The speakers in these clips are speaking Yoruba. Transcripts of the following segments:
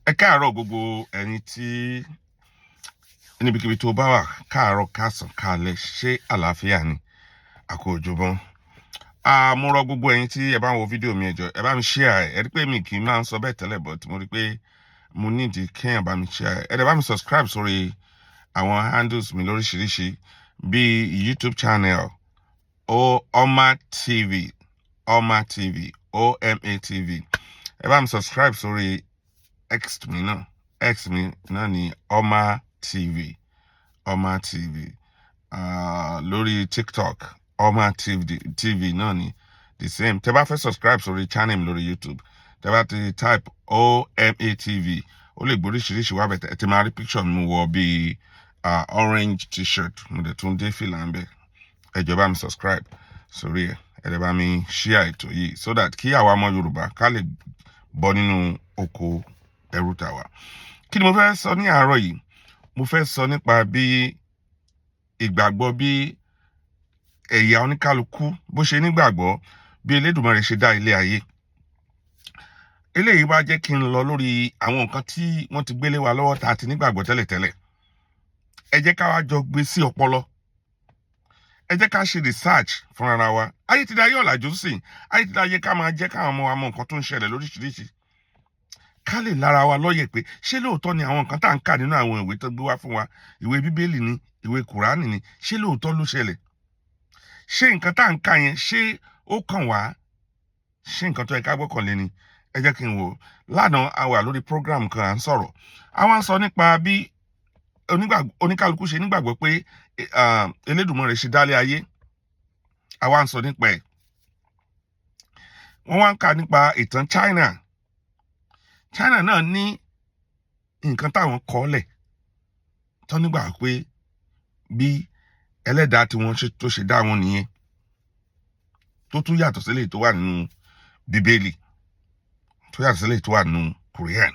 Ẹ káàárọ̀ gbogbo ẹ̀yin tí níbikíbi tó bá wà, káàárọ̀ káàsán káalẹ́, ṣé àlàáfíà ni? Àkó òjòbọ́n. Mo rọ gbogbo ẹ̀yin tí ẹ bá ń wo fídíò mi, ẹ jọ̀ọ́ ẹ bá mi share ẹ rí pé mi kì í máa ń sọ bẹ́ẹ̀ tẹ́lẹ̀, but mo rí pé mo need kéèyàn bá mi share ẹ dẹ̀ bá mi subscribe sórí àwọn handles mi lóríṣiríṣi bíi YouTube channel Oma TV Oma TV ẹ bá mi subscribe sórí X mi náà ní Oma TV lórí TikTok Oma TV náà ní the same. Tẹ́ bá fẹ́ subscribe sórí channel mi lórí YouTube, tẹ́ bá ti type OMA TV ó lè gbóríṣiríṣi wá bẹ̀, ẹ ti máa rí picture mi wọ bíi orange t-shirt, mo dẹ̀ tún dé fìlà ń bẹ̀. Ẹ jọ̀ọ́ bá mi subscribe sórí ẹ̀ ẹ dẹ̀ bá mi share ètò yìí so that kí àwa ọmọ Yorùbá ká lè bọ́ nínú oko ẹrú tàwa. Kí ni mo fẹ́ sọ ní àárọ̀ yìí? Mo fẹ́ sọ nípa bí ìgbàgbọ́, bí ẹ̀yà oníkálukú bó ṣe nígbàgbọ́ bí Elédùmarè ṣe dá ilé ayé. Eléyìí wá jẹ́ kí n lọ lórí àwọn nǹkan tí wọ́n ti gbélé wa lọ́wọ́ tá a ti nígbàgbọ́ tẹ́lẹ̀tẹ́lẹ̀. Ẹ jẹ́ ká wá jọ gbé sí ọpọlọ. Ẹ jẹ́ ká ṣe research fúnra wa. Ayé ti dayé ọ̀làjú sí. Ayé ti dayé ká máa jẹ́ káwọn ọmọ wa mọ nǹkan tó ń ṣẹlẹ̀ lóríṣiríṣi. Ká lè lára wa lọ́yẹ̀ pé ṣé lóòótọ́ ni àwọn nǹkan tá à ń kà nínú àwọn ìwé tó gbé wá fún wa, ìwé Bíbélì ni, ìwé Kùránì ni, ṣé lóòótọ́ ló ṣẹlẹ̀? Ṣé nǹkan tá à ń kà yẹn ṣé ó kàn wá? Ṣé nǹkan tó yẹ ká gbọ́kànlé ni? Ẹ jẹ́ kí n wò. Lánàá a wà lórí program kan à ń sọ̀rọ̀. Àwa ń sọ nípa bí oníkálukú ṣe nígbàgbọ́ pé Elédùmarè ṣe dálé ayé. Àwa ń sọ nípa ẹ̀. Wọ́n wá ń kà nípa ìtàn China. China náà ní nǹkan táwọn kọ́lẹ̀ tó nígbà pé bí ẹlẹ́dàá tí wọ́n tó ṣe dá wọn nìyẹn, tó tún yàtọ̀ sílẹ̀ tó wà nínú Bíbélì, tó yàtọ̀ sílẹ̀ tó wà nínú Quran.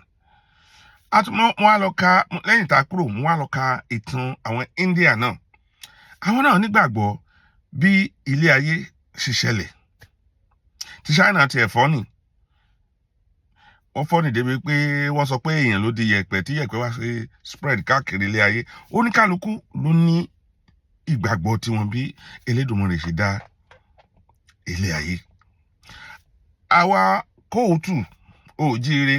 Mo wá lọ ka, lẹ́yìn tá a kúrò, mo wá lọ ka ìtàn àwọn India náà. Àwọn náà nígbàgbọ́ bí ilé ayé ṣe ṣẹlẹ̀. Ti China ti ẹ̀fọ́ nì. Wọ́n fọ́ ní débi pé wọ́n sọ pé èèyàn ló di yẹ̀pẹ̀ tí yẹ̀pẹ̀ wá sí spread káàkiri ilé ayé. Oníkálukú ló ní ìgbàgbọ́ tiwọn bí Elédùmarè ṣe dá ilé ayé. Àwa kóòtù òjíire,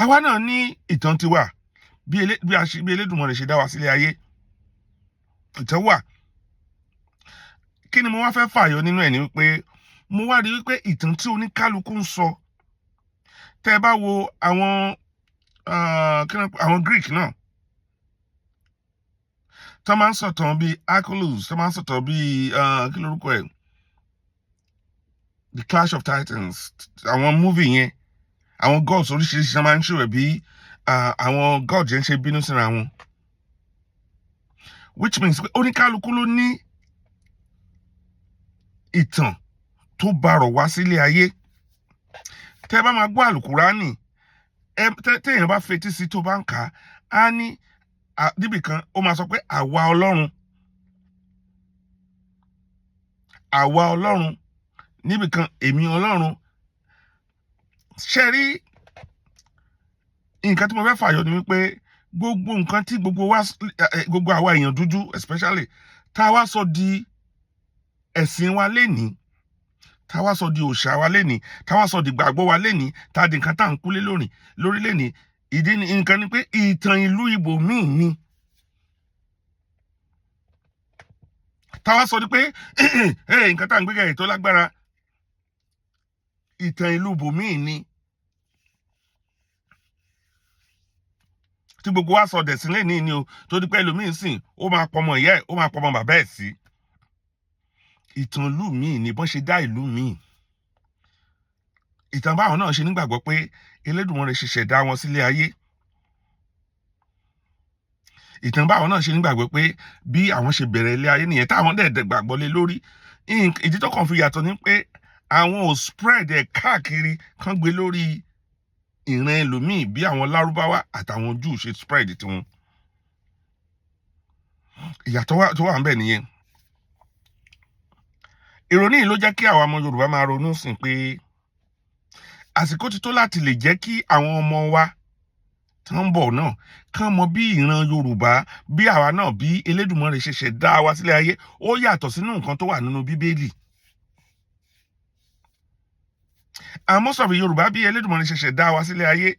àwa náà ní ìtàn tiwa bí Elédùmarè ṣe dá wa sílé ayé. Ìtàn wà. Kí ni mo wá fẹ́ fàyọ nínú ẹ̀ ni wípé mo wá rí wípé ìtàn tí oníkálukú ń sọ, tẹ́ bá wo àwọn Greek náà, tó máa ń sọ̀tàn bí Hercules, tó máa ń sọ̀tàn bí kí lorúkọ ẹ̀, The Clash of Titans, àwọn movie yẹn, àwọn gods oríṣiríṣi tó máa ń ṣòwò bí àwọn gods yẹn ṣe bínú síra wọn, which means pé oníkálukú ló ní ìtàn tó bárọ̀ wá sílé ayé. Tẹ́ bá máa gbọ́ àlùkùránì, téèyàn bá fetí sí tó bá ń kà á ní níbì kan ó máa sọ pé àwa Ọlọ́run, níbì kan èmi Ọlọ́run. Ṣé rí nǹkan tí mo fẹ́ fàyọ ni wípé gbogbo nǹkan tí gbogbo àwa èèyàn dúdú especially tá a wá sọ di ẹ̀sìn wa lénìí, tá a wá sọ di òòṣà wa lénìí, tá a wá sọ di ìgbàgbọ́ wa lénìí, tá a di nǹkan tá à ń kúlé lórí lénìí. Ìdí ni nǹkan ni pé ìtàn ìlú Ìgbò míì ni. Tá a wá sọ di pé nǹkan tá à ń gbé gẹ̀rẹ̀ tó lágbára, ìtàn ìlú Ìgbò míì ni. Tí gbogbo wa sọ dẹ̀sìn lénìí ni o, tó di pé ẹlòmíì sìn ó máa pọmọ ìyá ẹ̀, ó máa pọmọ bàbá ẹ̀ sí. Ìtàn ìlú míì ni bọ́n ṣe dá ìlú míì. Ìtàn báwọn náà ṣe nígbàgbọ́ pé Elédùmarè ṣe ṣẹ̀dá wọn sílé ayé. Ìtàn báwọn náà ṣe nígbàgbọ́ pé bí àwọn ṣe bẹ̀rẹ̀ ilé ayé nìyẹn táwọn dẹ̀ gbàgbọ́ lé lórí. Ìdí tó kàn fi yàtọ̀ ni pé àwọn ò spread ẹ̀ káàkiri kán gbé lórí ìran ẹlòmíì bí àwọn Lárúbáwá àtàwọn Júù ṣe spread tiwọn. Ìyàtọ̀ tó wà ń bẹ̀ nìyẹn. Ìrònú yìí ló jẹ́ kí àwa ọmọ Yorùbá máa ronú sìn pé àsìkò ti tó láti lè jẹ́ kí àwọn ọmọ wa tán ń bọ̀ náà kán mọ bí ìran Yorùbá bí àwa náà bí Elédùmarè ṣe ṣẹ̀dá wa sílé ayé ó yàtọ̀ sínú nǹkan tó wà nínú Bíbélì. And most of Yorùbá bí Elédùmarè ṣe ṣẹ̀dá wa sílé ayé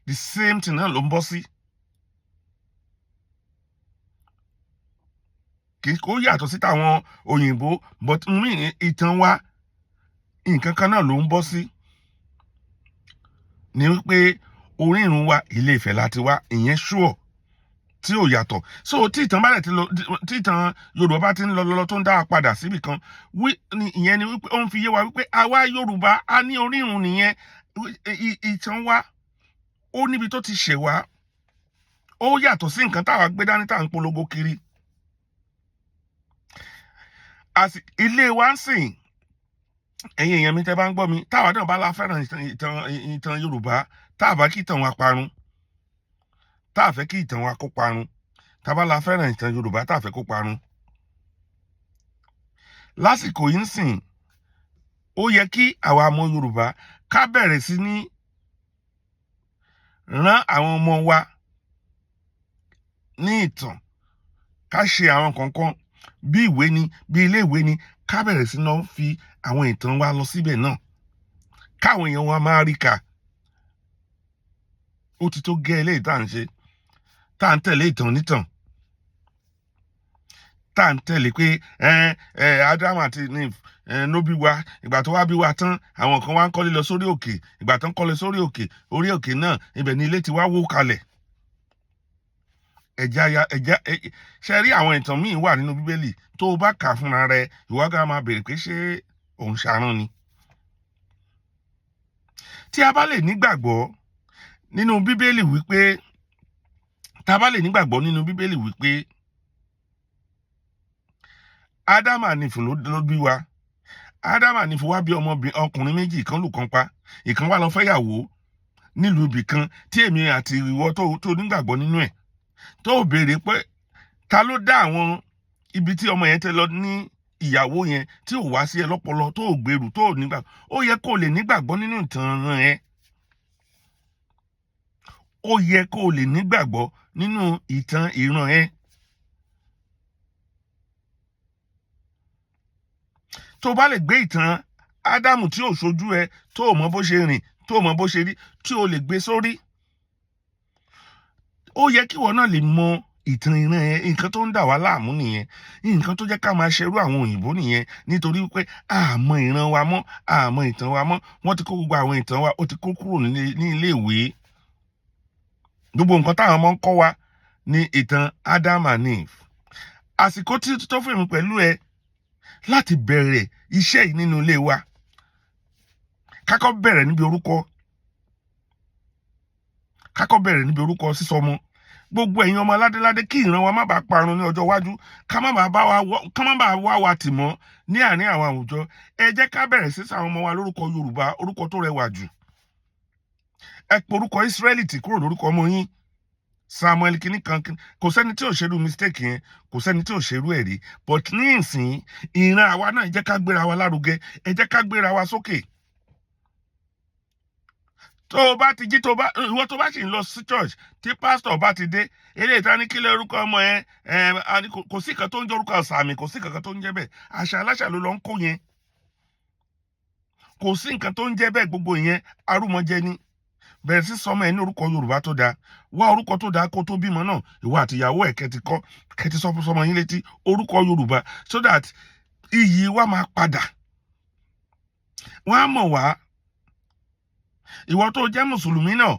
the same thing náà ló ń bọ́ sí. Kì í kó yàtọ̀ sí tàwọn òyìnbó but ìtàn wa nǹkan kan náà ló ń bọ́ sí. Ní wípé orírun wa Ilé Ifẹ̀ láti wá ìyẹn sure tí ò yàtọ̀. So tí ìtàn bá rẹ̀ ti lọ tí ìtàn Yorùbá bá ti ń lọ tó ń dá wa padà síbì kan ìyẹn ni wípé ó ń fi yé wa wípé àwa Yorùbá a ní orírun nìyẹn. Ìtàn wa ó níbi tó ti ṣẹ̀ wá ó yàtọ̀ sí nǹkan táwa gbé dání tá à ń polongo kiri. Ilé wa ń sìn ẹ̀yin èèyàn mi tẹ́ bá ń gbọ́ mi táwa náà bá la fẹ́ràn ìtàn Yorùbá tá a bá kí ìtàn wa parun tá a fẹ́ kí ìtàn wa kó parun tá a bá la fẹ́ràn ìtàn Yorùbá tá a fẹ́ kó parun. Lásìkò yìí ń sìn ó yẹ kí àwa ọmọ Yorùbá ká bẹ̀rẹ̀ sí ní rán àwọn ọmọ wa ní ìtàn ká ṣe àwọn kankan bí ìwé ni bí ilé ìwé ni ká bẹ̀rẹ̀ sí náà fi àwọn ìtàn wa lọ síbẹ̀ náà káwọn èèyàn wa máa rí kà. Ó ti tó gẹ́ eléyìí tá à ń ṣe tá à ń tẹ̀lé ìtàn nítàn tá à ń tẹ̀lé pé Ádámù àti Eve ló bí wa ìgbà tó wá bí wa tán àwọn kan wá ń kọ́lé lọ sórí òkè ìgbà tó ń kọ́lé sórí òkè orí òkè náà ibẹ̀ ni ilé ti wá wó kalẹ̀. Ṣe rí àwọn ìtàn míì wà nínú Bíbélì tó o bá kà fúnra rẹ ìwọ gan máa béèrè pé ṣé òun ṣàrán ni. Tí a bá lè nígbàgbọ́ nínú Bíbélì wípé Ádámù àti Éfà ló bí wa. Ádámù àti Éfà wá bí ọkùnrin méjì ìkan lù kan pa ìkan wá lọ fẹ́yàwó nílùú ibì kan tí èmi àti ìwọ tó nígbàgbọ́ nínú ẹ̀ tó béèrè pé ta ló dá àwọn ibi tí ọmọ yẹn tẹ lọ ní ìyàwó yẹn tí ò wá sí ẹ lọ́pọlọ tó gbèrú tó nígbàgbọ́ ó yẹ kó lè nígbàgbọ́ nínú ìtàn ẹ. Ó yẹ kó lè nígbàgbọ́ nínú ìtàn ìran ẹ. Tó bá lè gbé ìtàn Ádámù tí ò ṣojú ẹ tó mọ bó ṣe rìn tó mọ bó ṣe rí tí o lè gbé sórí ó yẹ kí ìwọ náà lè mọ ìtàn ìran ẹ. Nǹkan tó ń dà wá láàmú nìyẹn nǹkan tó jẹ́ ká máa ṣerú àwọn òyìnbó nìyẹn nítorí pé àmọ́ ìran wa mọ́ àmọ́ ìtàn wa mọ́ wọ́n ti kó gbogbo àwọn ìtàn wa ó ti kó kúrò ní ilé ìwé. Gbogbo nǹkan táwọn ọmọ ń kọ́ wa ní ìtàn Ádámù àti Éfà. Àsìkò tí tó fún mi pẹ̀lú ẹ láti bẹ̀rẹ̀ iṣẹ́ yìí nínú ilé wa kákọ́ bẹ̀rẹ̀ níbi orúkọ sísọ ọmọ. Gbogbo ẹ̀yin ọmọ aládéládé kí ìran wa má bàa parun ní ọjọ́ iwájú ká má bàa wá wa tì mọ́ ní àárín àwọn àwùjọ. Ẹ jẹ́ ká bẹ̀rẹ̀ sí sọ àwọn ọmọ wa lórúkọ Yorùbá orúkọ tó rẹwà jù. Ẹ pe orúkọ Ísírẹ́lì tì kúrò lórúkọ ọmọ yín Samuel kìíní kan kò sẹ́ni tí ò ṣerú mistake yẹn kò sẹ́ni tí ò ṣerú ẹ̀ rí but ní ìsìn ìran àwa náà ẹ jẹ́ ká gbéra wa lárugẹ ẹ jẹ́ ká gbéra wa sókè. Tó o bá ti jí ìwọ tó bá sì ń lọ sí church tí pásítọ̀ bá ti dé eléyìí tá ní kílẹ̀ orúkọ ọmọ yẹn kò sí nǹkan tó ń jẹ́ orúkọ sàmì kò sí nǹkan tó ń jẹ́ bẹ́ẹ̀ àṣà aláṣà ló lọ ń kó yẹn kò sí nǹkan tó ń jẹ́ bẹ́ẹ̀ gbogbo yẹn arúmọjẹ ni. Bẹ̀rẹ̀ sí sọmọ ẹ ní orúkọ Yorùbá tó dáa wá orúkọ tó dáa kó tó bímọ náà ìwọ àti ìyàwó ẹ kẹtì sọ fún sọmọ yín létí orúkọ Yorùbá so that iyì wa máa padà. Wọ́n á mọ̀ wá. Ìwọ tó jẹ́ mùsùlùmí náà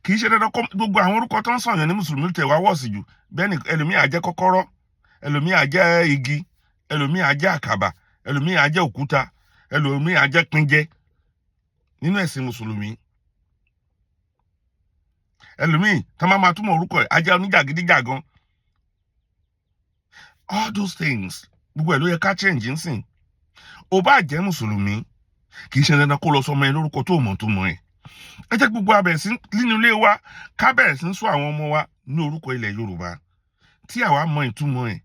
kì í ṣe dandan gbogbo àwọn orúkọ tó ń sọ̀yàn ní mùsùlùmí tẹ̀ wá wọ̀sì jù bẹ́ẹ̀ ni ẹlòmíì á jẹ́ kọ́kọ́rọ́ ẹlòmíì á jẹ́ igi ẹlòmíì á jẹ́ àkàbà ẹlòmíì á jẹ́ òkúta ẹlòmíì á jẹ́ píngẹ nínú ẹ̀sìn mùsùlùmí. Ẹlòmíì tá máa túmọ̀ orúkọ ẹ̀ á jẹ́ oníjàgídíjàgan. All those things gbogbo ẹ̀ ló yẹ ká change ń sìn. Ó bá jẹ́ mùsùlùmí kì í ṣe dandan kó lọ sọmọ ẹ lórúkọ tó mọ̀ tó mọ̀ ẹ̀. Ẹ jẹ́ gbogbo abẹ̀ sí nínú ilé wa ká bẹ̀rẹ̀ sí ń sọ àwọn ọmọ wa ní orúkọ ilẹ̀ Yorùbá tí àwa mọ ìtumọ̀ ẹ̀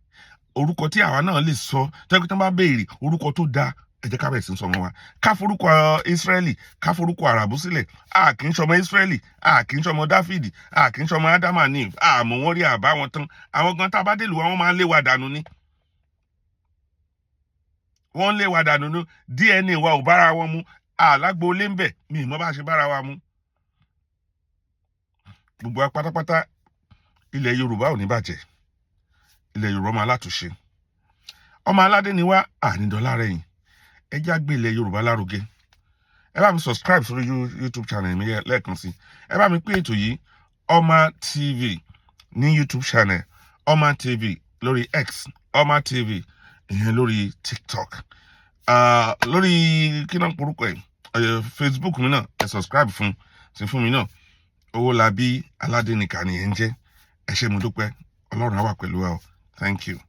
orúkọ tí àwa náà lè sọ tẹ́kọ̀ tí wọ́n bá béèrè orúkọ tó dáa ẹ ẹ jẹ́ ká bẹ̀rẹ̀ sí í sọmọ wa ká forúkọ Ísírẹ́lì ká forúkọ àràbù sílẹ̀ a kì í ṣọmọ Ísírẹ́lì a kì í ṣọmọ Dáfídì a kì í ṣọmọ Ádámà ní àmọ́ wọ́n rí àbá wọn tán àwọn gan tá a bá dèlù wọn máa ń lé wa dànù ni wọ́n ń lé wa dànù ni DNA wa ò bára wọn mu àlágbó lé ń bẹ̀ mi ìmọ̀ bá ṣe bára wa mu gbogbo wa pátápátá ilẹ̀ Yorùbá ò ní bàjẹ́ ilẹ̀ Yorùbá máa látúnṣe ọmọ aládé ni wá ànídọ́lá rẹ̀ yìí ẹ já gbé ilẹ̀ Yorùbá lárugẹ ẹ bá mi subscribe sórí YouTube channel mi lẹ́ẹ̀kan sí ẹ bá mi pín ètò yìí Oma TV ní YouTube channel Oma TV lórí X Oma TV ìyẹn lórí TikTok lórí kí náà porúkọ ẹ Facebook mi náà ẹ subscribe fún mi náà Owólabí Aládé nìkan ni ẹ ń jẹ́ ẹ ṣé mo dúpẹ́ Ọlọ́run á wà pẹ̀lú wa o thank you.